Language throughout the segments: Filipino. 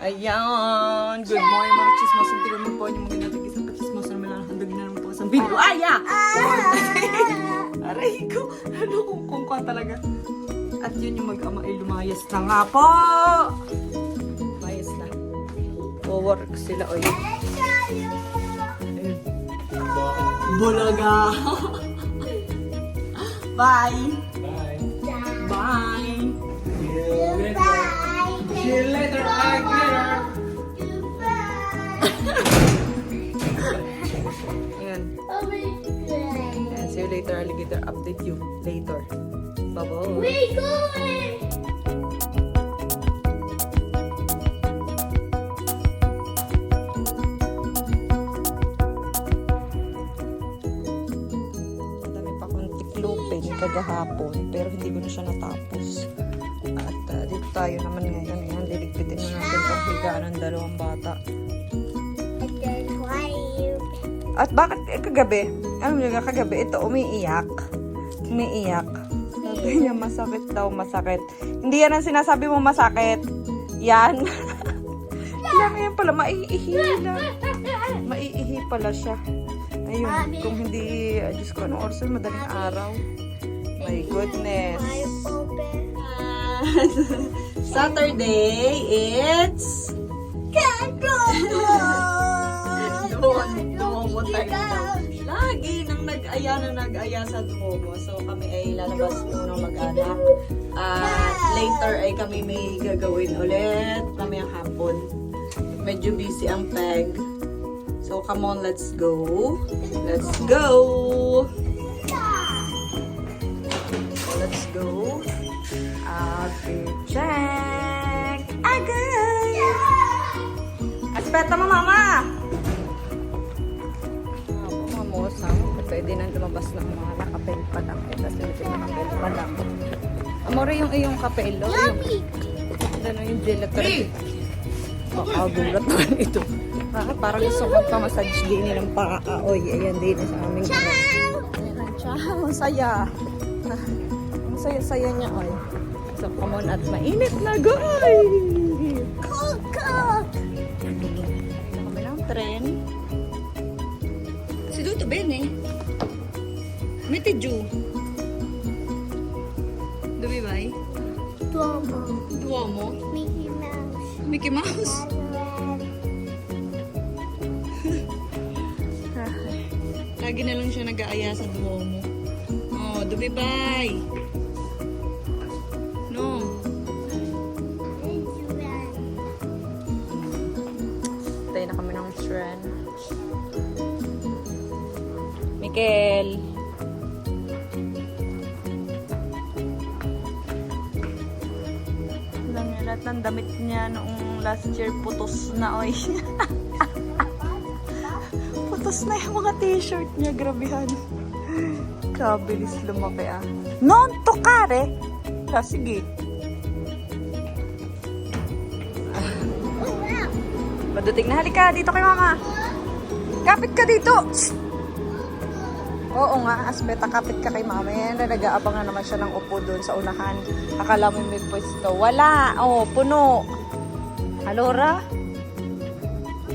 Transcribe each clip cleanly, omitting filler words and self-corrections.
Ayan. Good morning mga chismos. Ang tigil mo po yung mga natigil sa chismos na malalahanda naman po sa video. Aya! Aray ko. Ano kung ka talaga. At yun yung mag-ama ay lumayas na nga po. Lumayas na. Work sila o yun. Ayun. Bulaga. Bye. Bye. See you later, alligator. Ayan. Ayan. See you later, alligator. Update you later. Bye-bye. We going! Madami pa akong tiklopin kagahapon, pero hindi ko na siya natapos. At dito tayo naman ngayon. Ayan, liligpitin na natin itong higaan ng dalawang bata. At bakit kagabi? Ano nyo kagabi? Ito, umiiyak. Umiiyak. Sabi niya, masakit daw, masakit. Hindi yan ang sinasabi mo masakit. Yan. Lang yan pala, maiihi lang. Maiihi pala siya. Ayun, kung hindi, Diyos ko, anong oras yun? Madaling araw. My goodness. Saturday, it's... Duomo time daw. Lagi nang nag-aya sa Duomo. So kami ay lalabas muna mag-anak. Later ay kami may gagawin ulit. Mamayang hapon. Medyo busy ang peg. So come on, let's go. Let's go. Let's go. Check. Agay. Aspeto mo, mama. Pwede nang lumabas ng mga nakapel pa lang. Kasi ito yung nakapel pa lang. Amore yung iyong kapel. Yummy! Ano yung gelatin? Gulat naman ito. Parang gusto magpamassage din nilang paa-aoy. Ayan din sa aming ciao! Ang saya. Ang saya-saya niya. Oy. So, come on at mainit na, guy! Coca! Kami ng tren. Si Duto Bene. Mete Ju. Dove vai? Duomo. Duomo? Mickey Mouse. Mickey Mouse? Lagi na lang siya nag-aaya sa Duomo. Oh, dove vai? No. Tayo na kami ng tren. Mikel. Alam niya, lahat ng damit niya noong last year putos na, oy. Putos na yung mga t-shirt niya, grabehan. Kabilis lumaki ah. Non tocare! Sige. Maduting na, halika dito kay mama. Kapit ka dito! Oo nga, Asbeta, kapit ka kay mama. Yan, nag-aabang na naman siya ng upo doon sa unahan. Akala mo may pwesto. Wala! Oh, puno! Alora?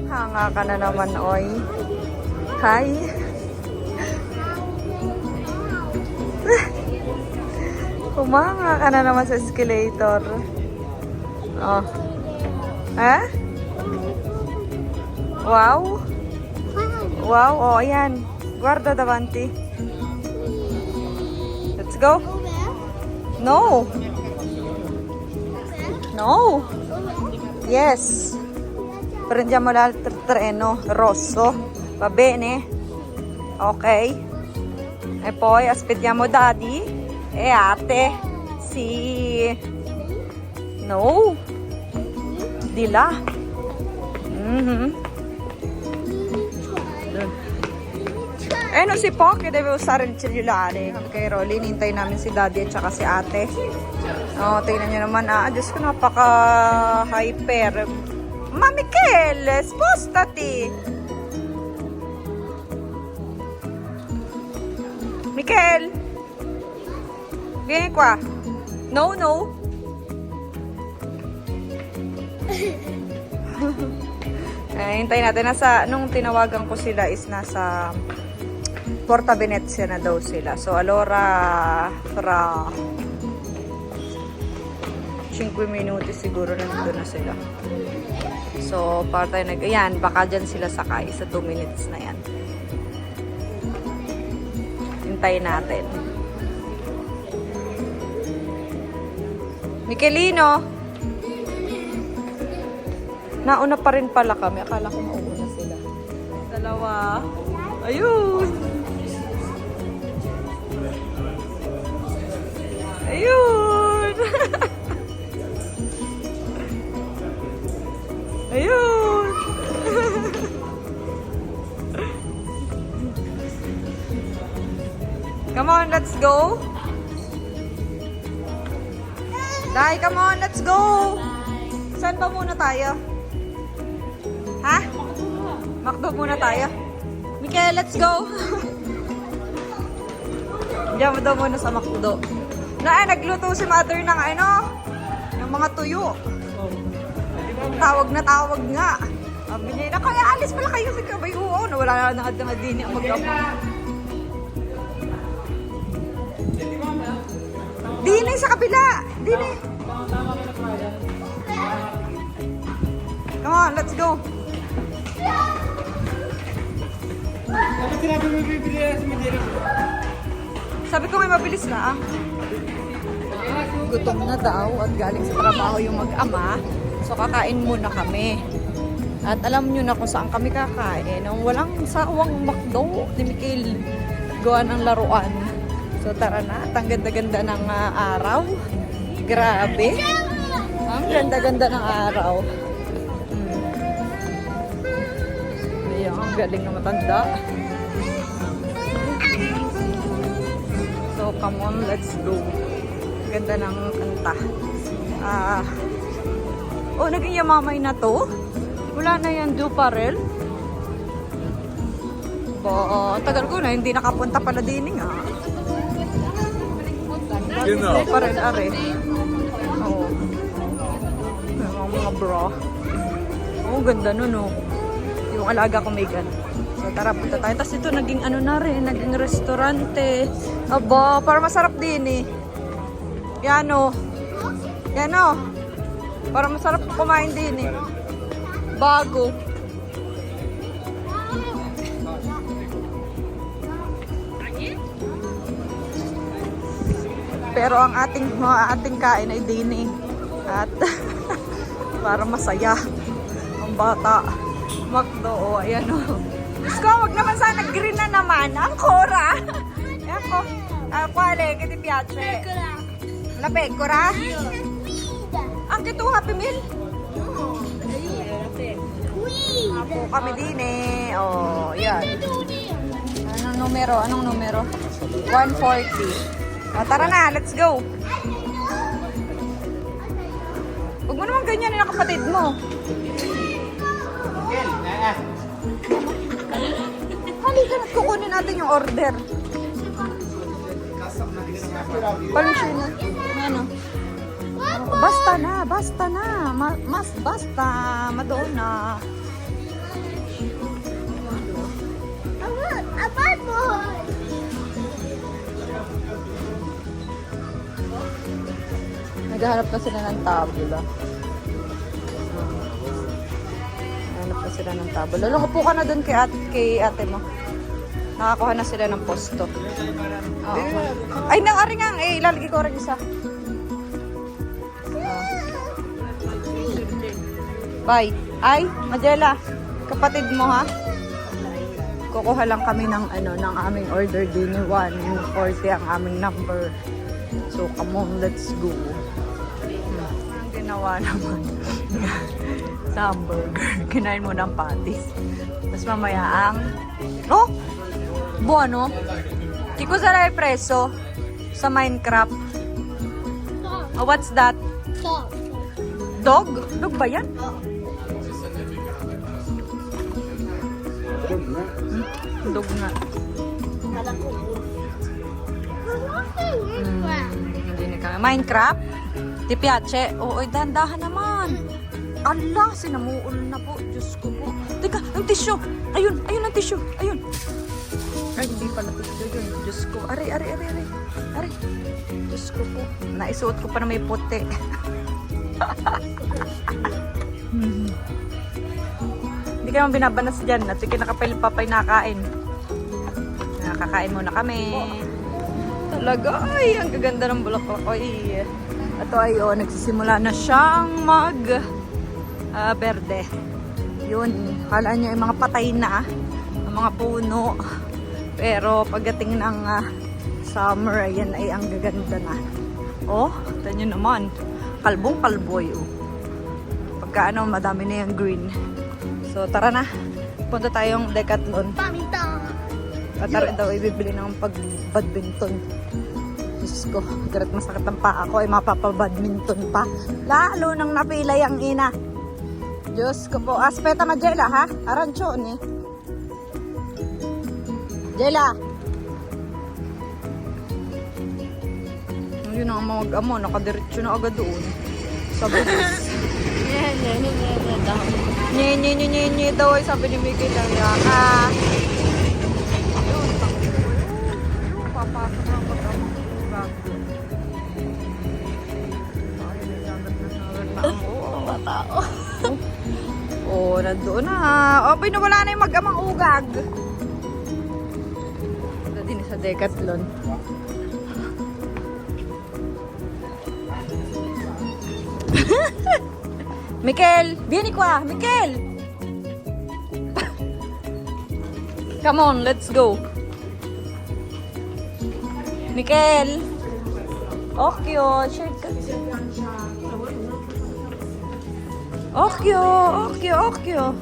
Hanga ka na naman, oy. Hi! Kumanga ka na naman sa escalator. Oh. Eh? Wow! Wow, oh, ayan. Guarda davanti. Let's go. No. No. Yes. Prendiamo l'altro treno rosso. Va bene? Ok. E poi aspettiamo daddy e ate. Sì. No. Di là. Eh, non si può che deve usare il cellulare. Kay Rolly, nintay namin si daddy at saka si ate. Oh, tingnan nyo naman. Diyos ko, napaka-hyper. Ma, Mikel, spostati! Mikel! Vieni qua. No, no. Hintayin natin. Nung tinawagan ko sila is nasa Porta Venezia na daw sila. So, allora, fra 5 minuti siguro nandito na sila. So, para tayo ayan, baka dyan sila sakay sa 2 minutes na yan. Hintayin natin. Michelino! Nauna pa rin pala kami. Akala ko mauna sila. Dalawa. Ayun! Ayun! Ayun! Come on, let's go! Dai, come on, let's go! Saan ba muna tayo? Ha? Macdo muna tayo? Mikael, let's go! Diyan mo daw muna sa Macdo. Nagluto si mother ng ng mga tuyo. Tawag na tawag nga. Sabi niya, kaya alis pala kayo sa kabay. Oo, nawala na nga din ang mag-apo. Dini sa kabila! Dini! Come on, let's go! Sabi ko may mabilis na Gutom na daw at galing sa trabaho yung mag-ama. So kakain muna kami. At alam nyo na kung saan kami kakain. Ang walang sawang McDo ni Mikael. Gawa ng laruan. So tara na. At ang ganda-ganda ng araw. Grabe. Ang ganda-ganda ng araw. Ayan, ang galing na matanda. So come on, let's go. Ganda ng kanta. Naging Yamamay na to. Wala na yan, Duparel. Tagal ko na, hindi nakapunta pala din nga. Duparel, are. Oo. Ang mga bra. Ganda nun, Yung alaga ko may gan. So tara, punta tayo. Tapos ito, naging na rin, naging restaurante. Aba, para masarap din Yan Yan para masarap kumain din Bago. Pero ang ating kain ay din At para masaya ang bata. Macdo, ayan Diyos ko, wag naman sana green na naman. Ang Cora. Ayan ko. Quale, che ti piace? La pecora? Anche tu, Happy Meal? Apo kami din yan. Anong numero? 140. Tara na, let's go. Huwag mo naman ganyan yung kapatid mo. Halika na't kukunin natin yung order. Palusin na. Basta na. Mas basta. Madoon na. Abad mo! Naghahanap na sila ng tabula. Naghahanap na sila ng tabula. Lumupo ka na dun kay ate mo. Nakakuha na sila ng posto. Ay, nang-aringang. Ilalagay ko rin isa. Bye. Ay, Majela. Kapatid mo, ha? Kukuha lang kami ng aming order din. 140 ang aming number. So, come on, let's go. Ang ginawa naman. Sa hamburger. Kinain mo ng patis. Tapos mamaya ang... Buono? Che cosa l'hai preso? Sa Minecraft? What's that? Dog? Dog ba yan? Dog nga. Hindi na kami. Minecraft? Ti piace? Oo, dandahan naman. Ala, sinamuol na po. Diyos ko po. Teka, ang tissue. Ayun ang tissue. Ayun. Ay, hindi pala tissue yun. Diyos ko. Aray. Diyos ko po. Naisuot ko pa na may puti. Hindi ka naman binabanas dyan. At sige, nakapil pa pa'y nakain. Nakakain muna kami. Talaga, ay, ang gaganda ng bulaklak ko. Ito ay, nagsisimula na siyang berde. Yun, kala niya yung mga patay na, ang mga puno. Pero pagdating ng summer, ayan ay ang gaganda na. Oh, ito nyo naman. Kalbong-kalboy. Pagka madami na yung green. So, tara na. Punta tayong Decathlon. Pamita. At tara daw, ibibili ng pag-badminton. Diyos ko, garat masakit ang paa ko, ay mapapabadminton pa. Lalo nang napilay ang ina. Diyos ko po. Aspeta na, Jela, ha? Arancho, ni. Jela! Yun ang mga amo, nakadiretso na agad doon. Sabi ni Nye daw ay sabi ni Miguel lang yan. Yun, papasok lang pag-amang bago. Ay, nagdagat na ang mga tao. Oh, nandoon na. Oh, pinawala na yung mag-amang ugag. Ito din sa Decathlon. Mikel! Vieni qua! Mikel! Come on, let's go. Mikel! Occhio! Occhio!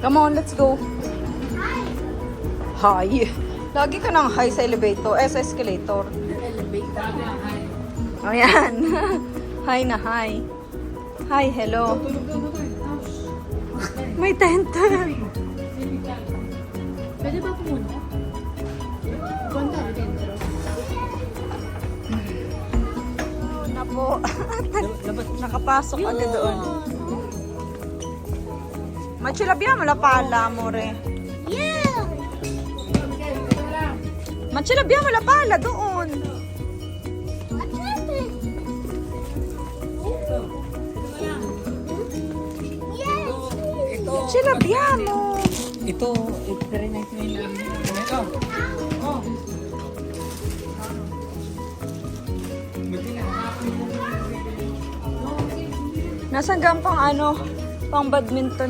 Come on, let's go. Hi! Lagi ka ng high sa elevator, sa escalator. Ayan. Hi na, hi. Hi, hello. May tent. Pwede ba pumunta? Ganda dentro. Na po. Nakapasok agad doon. Machilabya mo la pala, more. Yeah! Machilabya mo la pala doon. Machilabya mo. Ito, very nice nila. Ito. Oh. Nasaan gang pang pang badminton.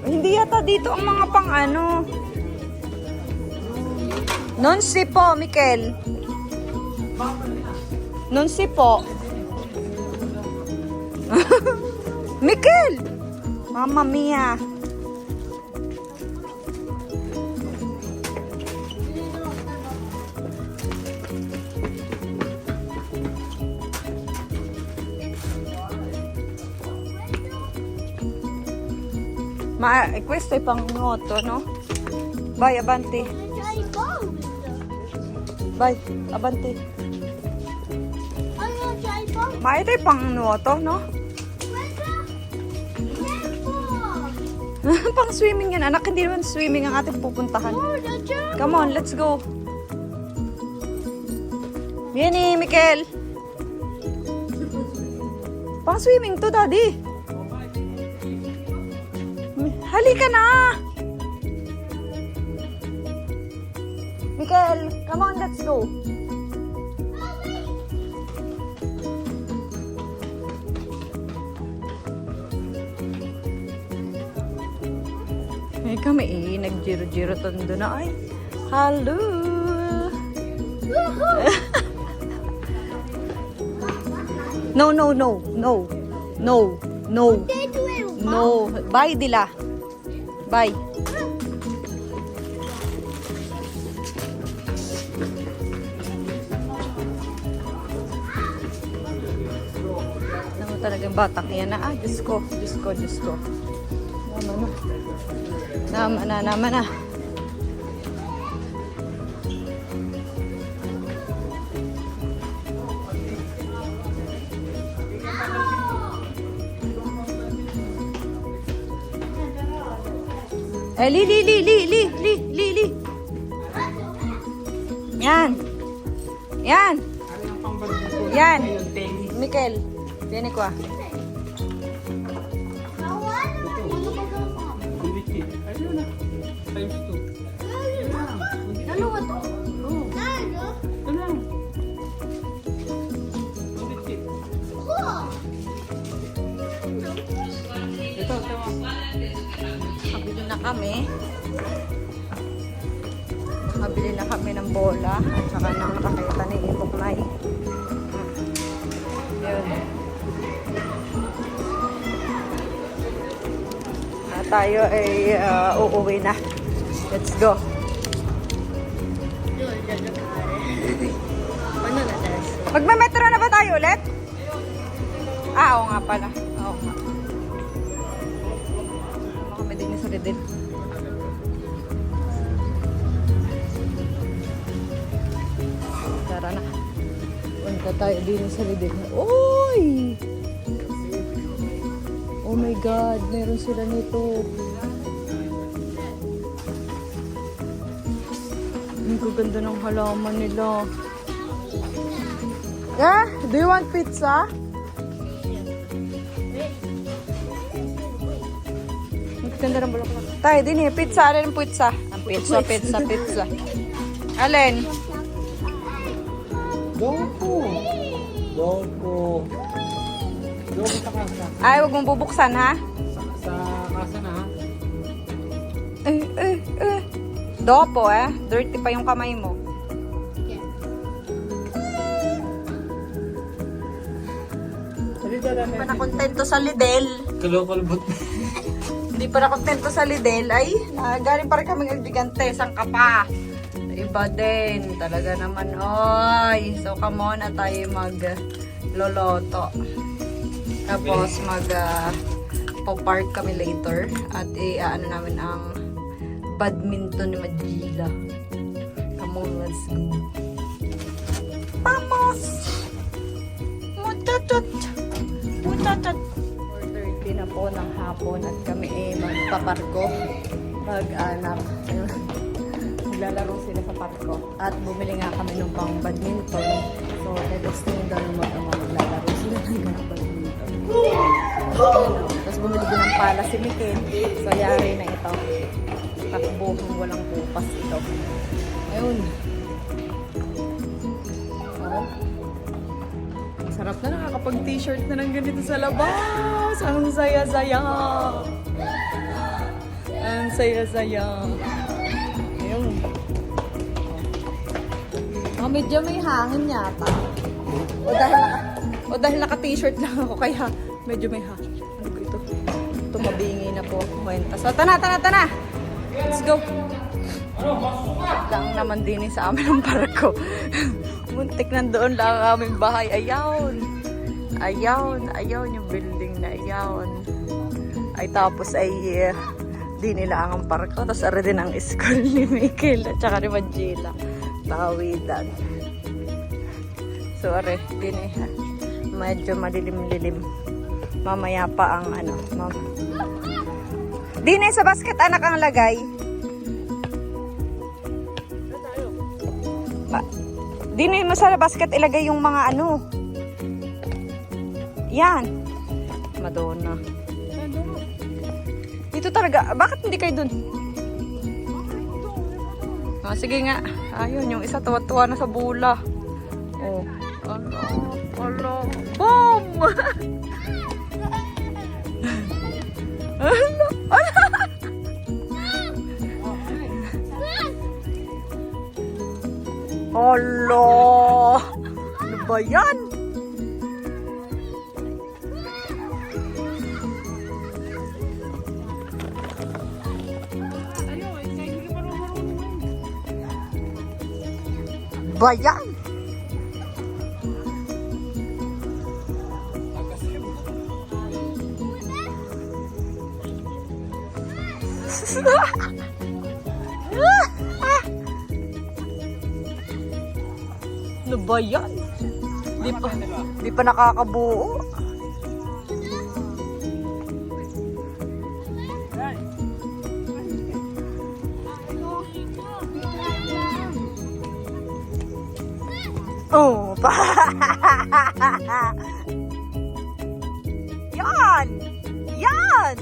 Hindi yata dito ang mga pang Non si po, Mikel. Non si po. Mikel! Mamma mia. Questo è pang nuoto, no? Vai, avanti. Dai, go! Vai, avanti. Ano, dai, go! Ma ito ay pang nuoto, no? Pang swimming yan, anak. Hindi naman swimming ang ating pupuntahan. Come on, let's go. Vieni, Mikel. Pang swimming to, Daddy. Halika na! Mikel, come on, let's go. Ay, kami nag-giro-giro tondo na ay. Hello! No. No. Bye, Dila. Bye. Talagang batang yan na. Diyos ko. Naman na. Li. Yan. Mikel, tiyan ko ah. Ayun na. Times 2. Dalawa to. Oh. Ito lang. Ito. Nakabili na kami ng bola at saka ng nakakita ni Ibuknay. Yun. Tayo ay uuwi na. Let's go. Magme-metro na ba tayo ulit? Oo nga pala. Oo nga. Kami din sa Lidl. Tara na. Punta tayo din sa Lidl. Uy! Oh my God, meron sila nito. Ang gaganda ng halaman nila. Yeah? Do you want pizza? Ang ganda ng bulaklak. Tayo din eh, pizza. Alin ang pizza? Ang pizza. Alin? Doko sa kasa. Ay, huwag mong bubuksan ha? Sa kasa na ha? Dopo dirty pa yung kamay mo. Hindi pa nakontento sa Lidl. Kalokalbot. Hindi pa nakontento sa Lidl. Ay, galing pa rin kaming Albigante. Saan ka pa? Iba din. Talaga naman. Oy. So, come on na tayo mag-loloto. Tapos, po-park kami later. At ano namin ang badminton ni Magila. Come on, let's go. Vamos! Mutatot! 4:30 na po ng hapon at kami magpaparko. Mag-anak. Naglalaro sila sa parko. At bumili nga kami ng pang badminton. So, gusto daw ng mga maglalaro sila ng badminton. Tapos bumili din ng pala si Mikel. So, yari na ito. Takbuhang walang kupas ito. Ayun. Oh. Sarap na, nakakapag-t-shirt na ng ganito sa labas. Ang saya-saya. Ang saya-saya. Ayun. Medyo may hangin yata. O dahil naka-t-shirt lang ako, kaya medyo may hangin. Ano ko ito? Tumabingi na po ako. So, tana! Let's go! Lang naman din sa amin ang parko. Muntik nandoon lang ang aming bahay. Ayaw yung building na ayaw. Ay tapos ay di nila ang parko. Tapos ara din ang school ni Mikel at saka ni Magila. Tawidan. So are, din medyo madilim-lilim. Mamaya pa ang Din sa basket anak ang lagay. Din mo sa basket ilagay yung mga Yan. Madonna. Dito talaga. Bakit hindi kayo dun? Sige nga. Ayun, yung isa tuwa-tuwa na sa bula. Oh. Ala. Boom! Allah! Ano ba yan? Ba yan? Ano ba yan? Di pa nakakabuo. Oh, pa. Yan! Yan!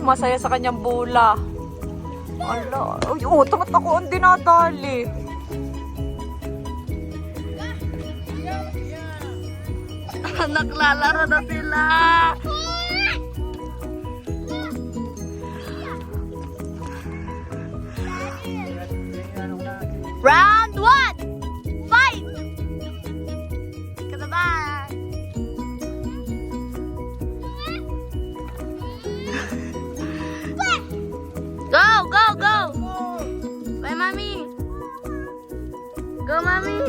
Masaya sa kanyang bola. Ala, ay, takot ako ang dinadali. Naglalaro na sila. Round 1. Fight! Kataban! Go, go, go! Bye, mommy! Go, mommy!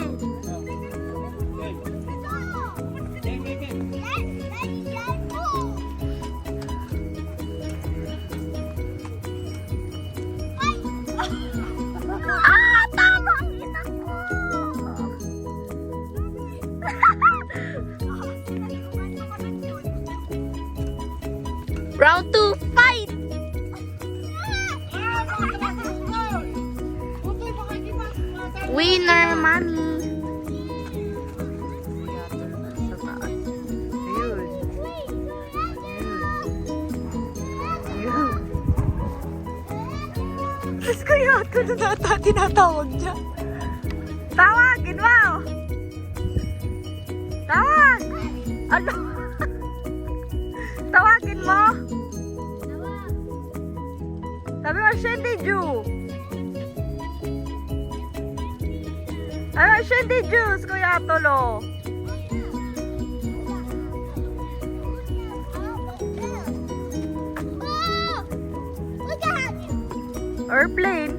Ah, tama! Ina ko! Round 2, fight! Winner, mommy! Tapos kaya ito na tinatawag niya. Tawagin mo! Tawag! Ano? Tawagin mo! Sabi mo, Shendiju! Ano, Shendiju, Kuya Tolo! Airplane.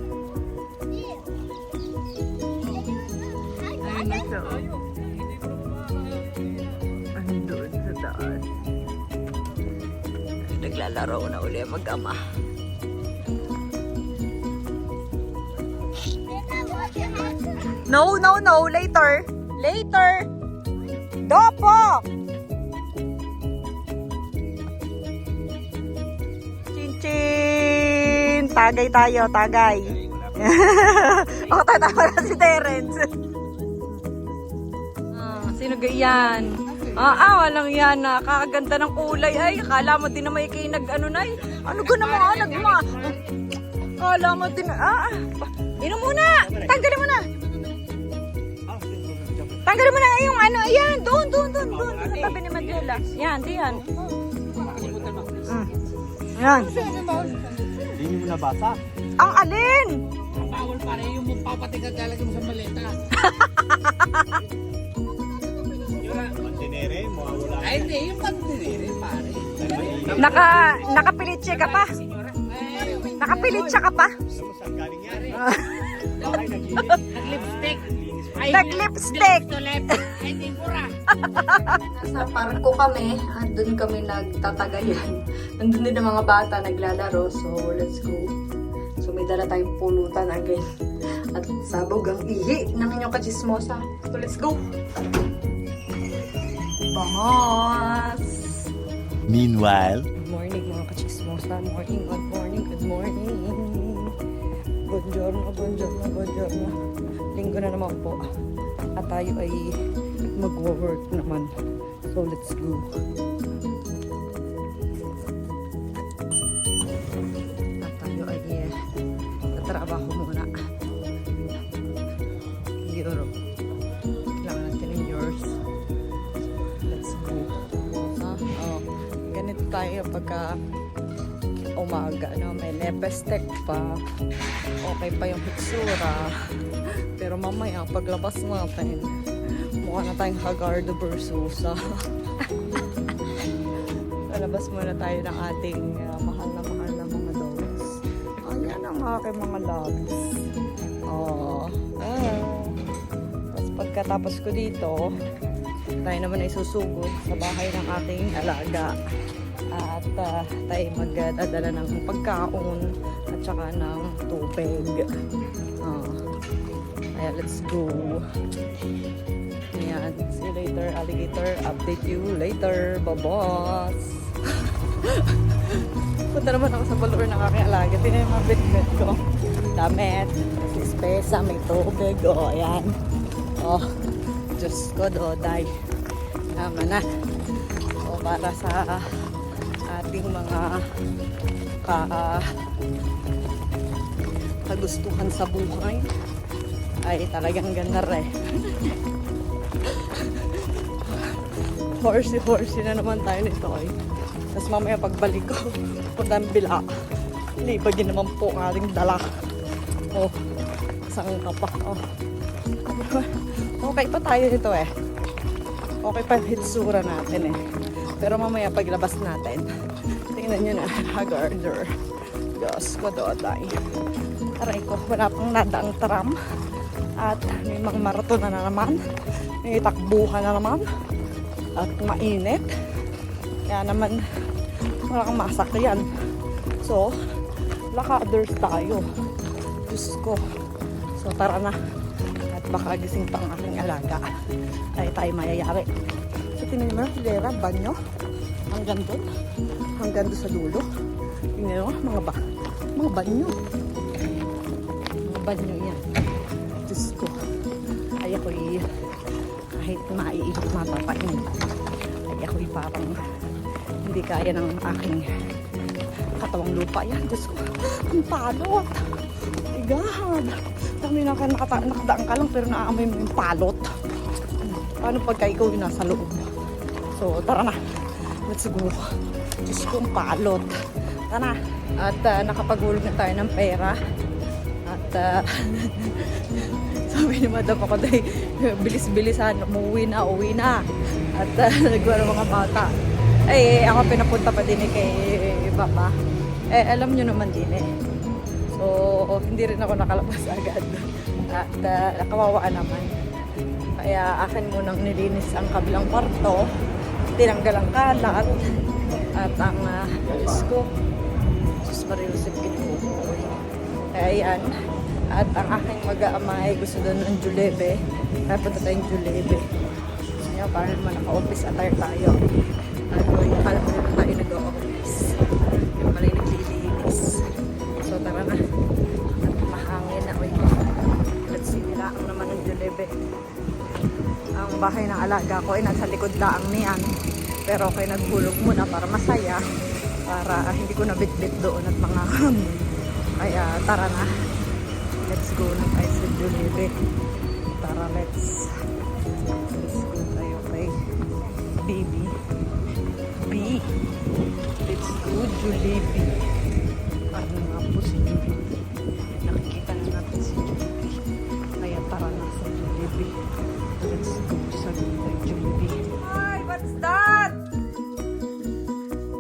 Ayun na siya. Andun sa taas. Naglalaro na uli ang mag-ama. No, no, no. Later. Later. Dopo. Chin-chin. Tagay tayo, tagay. O, tatawa na si Terence. Sino ganyan? Walang yan na. Kakaganda ng kulay. Ay, akala mo din na may kayo nag-ano na. Ano ka naman, nagma. Akala mo din na. Inom muna. Tanggalin mo na. Tanggalin mo na yung ano. Ayan, doon. Sa tabi ni Madela. Yan, diyan. Yan. Hindi mo nabasa. Ang alin? Ang bawal pare yung magpapatigag lalagay mo sa maleta. Pantinere, mawawala. Ay, hindi. Yung pantinere, pare. Nakapilitse ka pa? Nakapilitse ka pa? Saan galing yan? Lipstick. Nag-lipstick! Ay, di pura. Nasa parko kami at doon kami nagtatagayan. Nandun din ang mga bata naglalaro, so let's go. So may dala tayong pulutan again. At sabog ang ihi ng inyong kachismosa. So let's go! Vamos! Meanwhile, Good morning mga kachismosa. Good morning. Buongiorno. Linggo na naman po. At tayo ay mag-work naman. So let's go. At tayo ay tatrabaho muna. Euro. Kailangan natin ng yours. Let's go. Ganito tayo pagka umaga, no? May lepestek pa. Okay pa yung hitsura. Pero mamaya, paglabas natin, mukha na tayong Hagardo Versusa. Palabas muna tayo ng ating mahal na mga dogs. Ayan ang aking mga loves. Oh. Tapos pagkatapos ko dito, tayo naman ay susugod sa bahay ng ating alaga. At tayo magdadala ng pagkaon at saka ng tubig. Kaya let's go. Ayan. See you later, alligator. Update you later, babos. Punta naman ako sa balor ng aking alaga. Tingnan yung mga bit-bit ko. Damit. Espesa, may tubig. O, ayan. O, Diyos ko, doday. Tama na. O, para sa ating mga kagustuhan sa buhay ay talagang ganar eh. Horsey na naman tayo nito eh. Tapos mamaya pagbalik ko, punta ng bila. Libagin naman po ang ating dala. Oh, saan ka pa? Oh. Okay pa tayo nito eh. Okay pa yung hitsura natin eh. Pero mamaya paglabas natin, tingnan nyo na, Hagarder. Diyos ko, doday. Aray ko, wala pang nadaang tram. At may mga marathon na naman. May takbuhan na naman. At mainit. Kaya naman, wala kang masakyan. So, lakaders tayo. Diyos ko. So, tara na. At baka gising pang aking alaga. Ay tayo mayayari. So, tingnan mo, hilera, banyo. Hanggang doon. Hanggang doon sa dulo. Tingnan mo, mga banyo. Mga banyo yan. Diyos ko. Ay ako'y kahit maiikot mapapain. Ay ako'y parang hindi kaya ng aking katawang lupa. Yan, Diyos ko. Ang palot. My God. Dami nakadaan ka lang pero naaamoy mo yung palot. Paano pagka ikaw yung nasa loob? So, tara na. Let's go. Diyos ko, ang palot. Tara na. At nakapagulog na tayo ng pera. At sabi ni Madam ako dahil bilis-bilisan, uwi na. At nagwala mga bata. Eh, ako pinapunta pa din kay Papa. Eh, alam nyo naman din eh. So, hindi rin ako nakalabas agad. At nakawawa naman. Kaya akin munang nilinis ang kabilang kwarto. Tinanggal ang kalat. At ang Diyos ko, Diyos Mariusip Kinukukoy. Kaya yan. At ang aking mag-aama ay gusto doon ng julebe. Kaya punta tayong julebe. Gusto nyo, para naman naka-office attire tayo. At yung pala na tayo nag-office. Yung pala yung naglilinis. So tara na. At mahangin na. Let's see, nilaang naman ng julebe. Ang bahay ng alaga ko ay nasa likod laang niyan. Pero okay, naghulog muna para masaya. Para hindi ko nabitbit doon at mga hamon. Kaya tara na. Let's go na tayo sa Jollibee. Tara, let's go tayo kay Baby B. Let's go Jollibee. Ano nga po si Jollibee? Nakikita na natin si Jollibee. Kaya tara na sa Jollibee. Let's go sa Jollibee. Hi, what's that?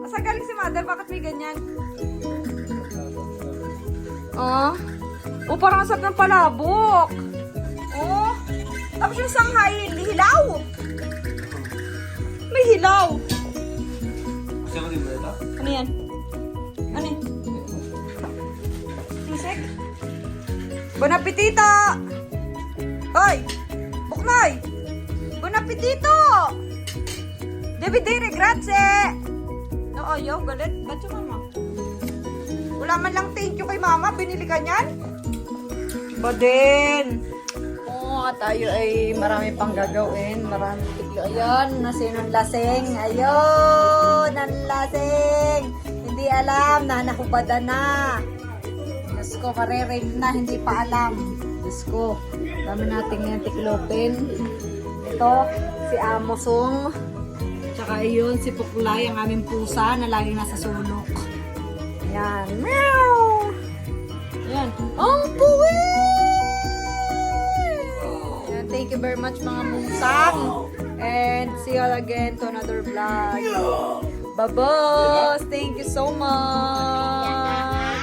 Asa galing si Mother? Bakit may ganyan? Oh, parang asap ng palabok. Oh, tapos yung Shanghai, hilaw. May hilaw. Ano yan? Ano yan? Musik? Bon appetito! Hoy! Buknoy! Bon appetito! Devidere, grazie! Oo, yo, galit. Ba't yung mama? Wala man lang thank you kay mama. Binili ka niyan? Ba din? Oo, tayo ay marami pang gagawin. Marami tiglo. Ayun, nasinong lasing. Ayun, ang lasing. Hindi alam na nakubada na. Diyos ko, kare-rape na. Hindi pa alam. Diyos ko, dami natin yung tiklopin. Ito, si Amosong. Tsaka yun, si Puklay, ang aming pusa na laging nasa sulok. Yan. Meow! Yan. Ang buwi! Yan. Thank you very much mga musang. And see you all again to another vlog. Babos! Thank you so much!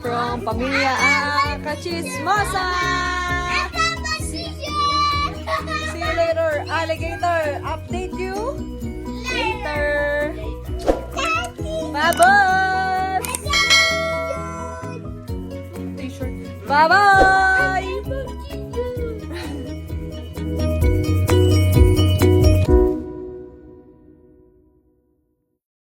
From Pamilya Kachismosa! See you later, alligator! Update you later! Babos! T-shirt. Babos!